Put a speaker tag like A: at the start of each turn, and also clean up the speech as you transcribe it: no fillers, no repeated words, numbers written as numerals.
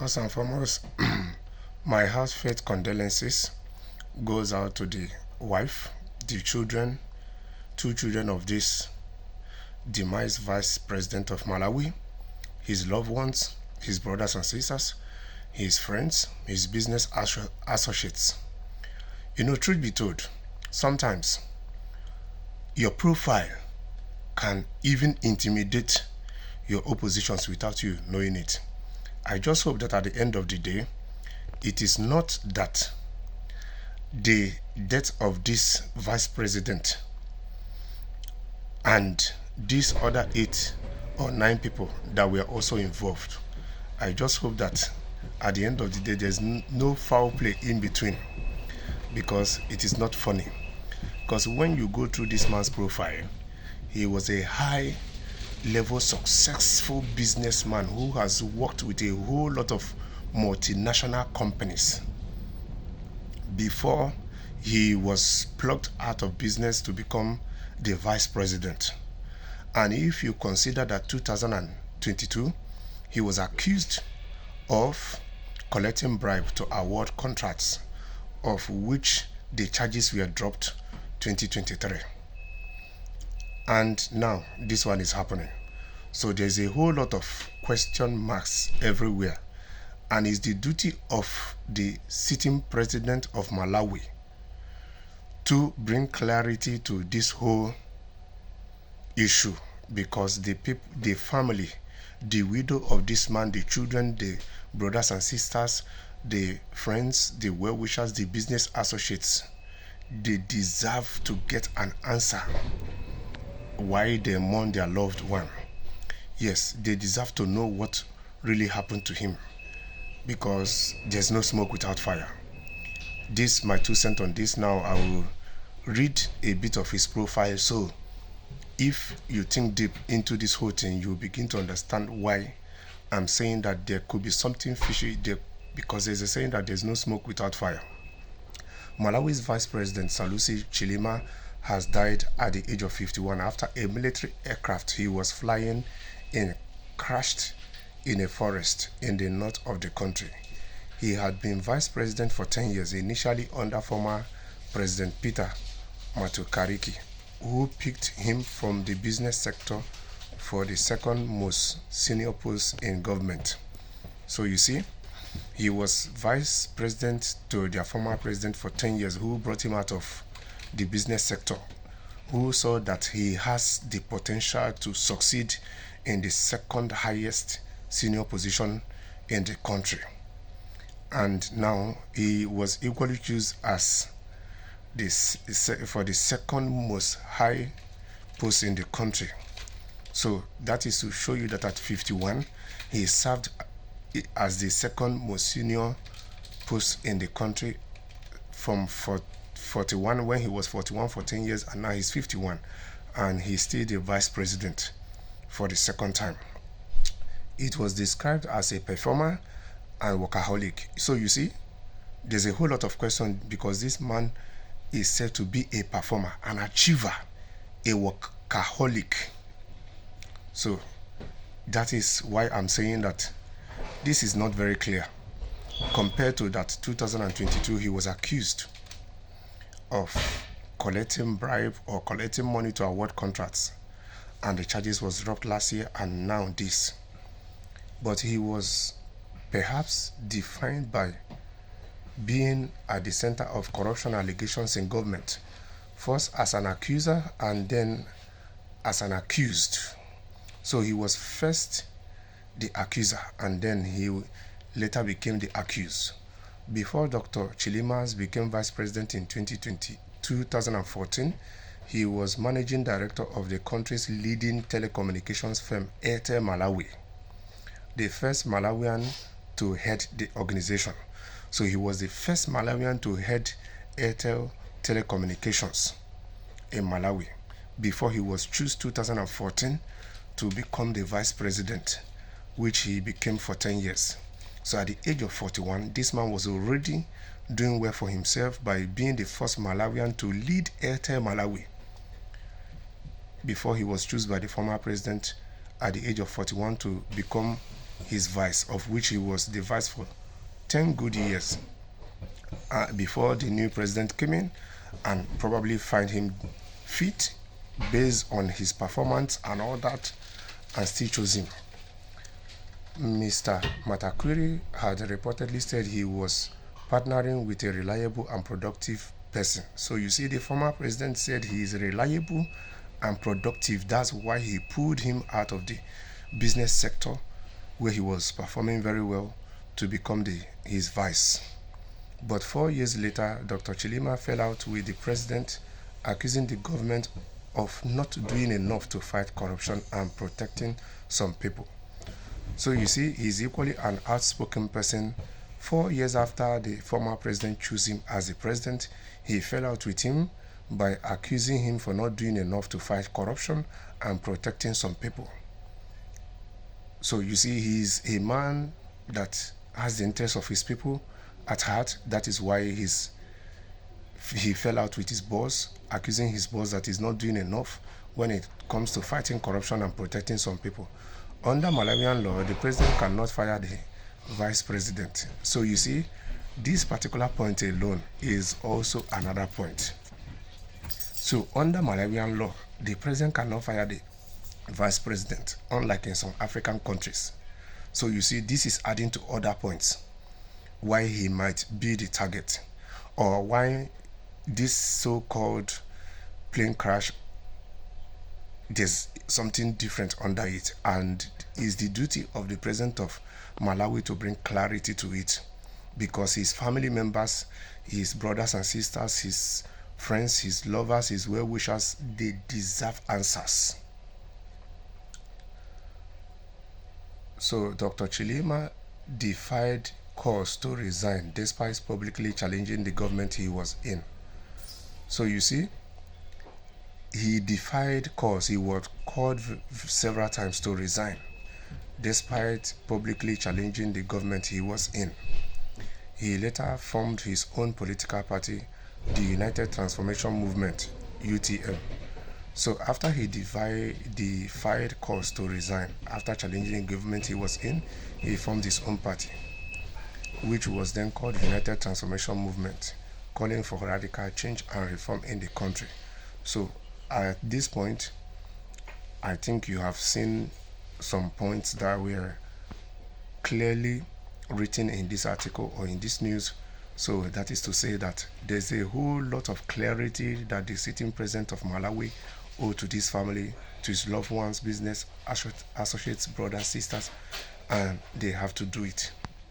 A: First and foremost, my heartfelt condolences goes out to the wife, the children, two children of this demised vice president of Malawi, his loved ones, his brothers and sisters, his friends, his business associates. Truth be told, sometimes your profile can even intimidate your oppositions without you knowing it. I just hope that at the end of the day, it is not that the death of this vice president and these other 8 or 9 people that were also involved. I just hope that at the end of the day, there's no foul play in between, because it is not funny. Because when you go through this man's profile, he was a high level successful businessman who has worked with a whole lot of multinational companies before he was plucked out of business to become the vice president. And if you consider that 2022 he was accused of collecting bribe to award contracts, of which the charges were dropped 2023, and now this one is happening. So there's a whole lot of question marks everywhere, and it's the duty of the sitting president of Malawi to bring clarity to this whole issue, because the people, the family, the widow of this man, the children, the brothers and sisters, the friends, the well-wishers, the business associates, they deserve to get an answer why they mourn their loved one. Yes, they deserve to know what really happened to him, because there's no smoke without fire. This my 2 cents on this. Now I will read a bit of his profile, so if you think deep into this whole thing, you'll begin to understand why I'm saying that there could be something fishy there, because there's a saying that there's no smoke without fire. Malawi's Vice President Salusi Chilima has died at the age of 51 after a military aircraft he was flying in crashed in a forest in the north of the country. He had been vice president for 10 years, initially under former President Peter Mutharika, who picked him from the business sector for the second most senior post in government. So you see, he was vice president to their former president for 10 years, who brought him out of the business sector, who saw that he has the potential to succeed in the second highest senior position in the country. And now he was equally chosen as this for the second most high post in the country. So that is to show you that at 51 he served as the second most senior post in the country from 41, when he was 41 for 10 years, and now he's 51, and he's still the vice president for the second time. It was described as a performer and workaholic. So you see, there's a whole lot of questions, because this man is said to be a performer, an achiever, a workaholic. So that is why I'm saying that this is not very clear, compared to that 2022 he was accused of collecting bribe or collecting money to award contracts, and the charges was dropped last year, and now this. But he was perhaps defined by being at the center of corruption allegations in government, first as an accuser and then as an accused. So he was first the accuser, and then he later became the accused. Before Dr. Chilimas became vice president in 2014, he was managing director of the country's leading telecommunications firm, Airtel Malawi, the first Malawian to head the organization. So he was the first Malawian to head Airtel Telecommunications in Malawi, before he was chosen 2014 to become the vice president, which he became for 10 years. So at the age of 41, this man was already doing well for himself by being the first Malawian to lead Airtel Malawi, before he was chosen by the former president at the age of 41 to become his vice, of which he was the vice for 10 good years before the new president came in and probably find him fit based on his performance and all that, and still chose him. Mr. Matakwiri had reportedly said he was partnering with a reliable and productive person. So you see, the former president said he is reliable and productive. That's why he pulled him out of the business sector where he was performing very well to become his vice. But 4 years later, Dr. Chilima fell out with the president, accusing the government of not doing enough to fight corruption and protecting some people. So you see, he's equally an outspoken person. 4 years after the former president chose him as the president, he fell out with him by accusing him for not doing enough to fight corruption and protecting some people. So you see, he's a man that has the interests of his people at heart. That is why he fell out with his boss, accusing his boss that he's not doing enough when it comes to fighting corruption and protecting some people. Under Malawian law, the president cannot fire the vice president. So you see, this particular point alone is also another point. So under Malawian law, the president cannot fire the vice president, unlike in some African countries. So you see, this is adding to other points why he might be the target, or why this so-called plane crash, there's something different under it, and it's the duty of the president of Malawi to bring clarity to it, because his family members, his brothers and sisters, his friends, his lovers, his well-wishers, they deserve answers. So Dr. Chilima defied calls to resign despite publicly challenging the government he was in. So you see, he defied calls. He was called several times to resign despite publicly challenging the government he was in. He later formed his own political party, the United Transformation Movement, UTM. So after he defied calls to resign after challenging the government he was in, he formed his own party, which was then called United Transformation Movement, calling for radical change and reform in the country. So at this point, I think you have seen some points that were clearly written in this article or in this news. So that is to say that there's a whole lot of clarity that the sitting president of Malawi owed to this family, to his loved ones, business associates, brothers, sisters, and they have to do it.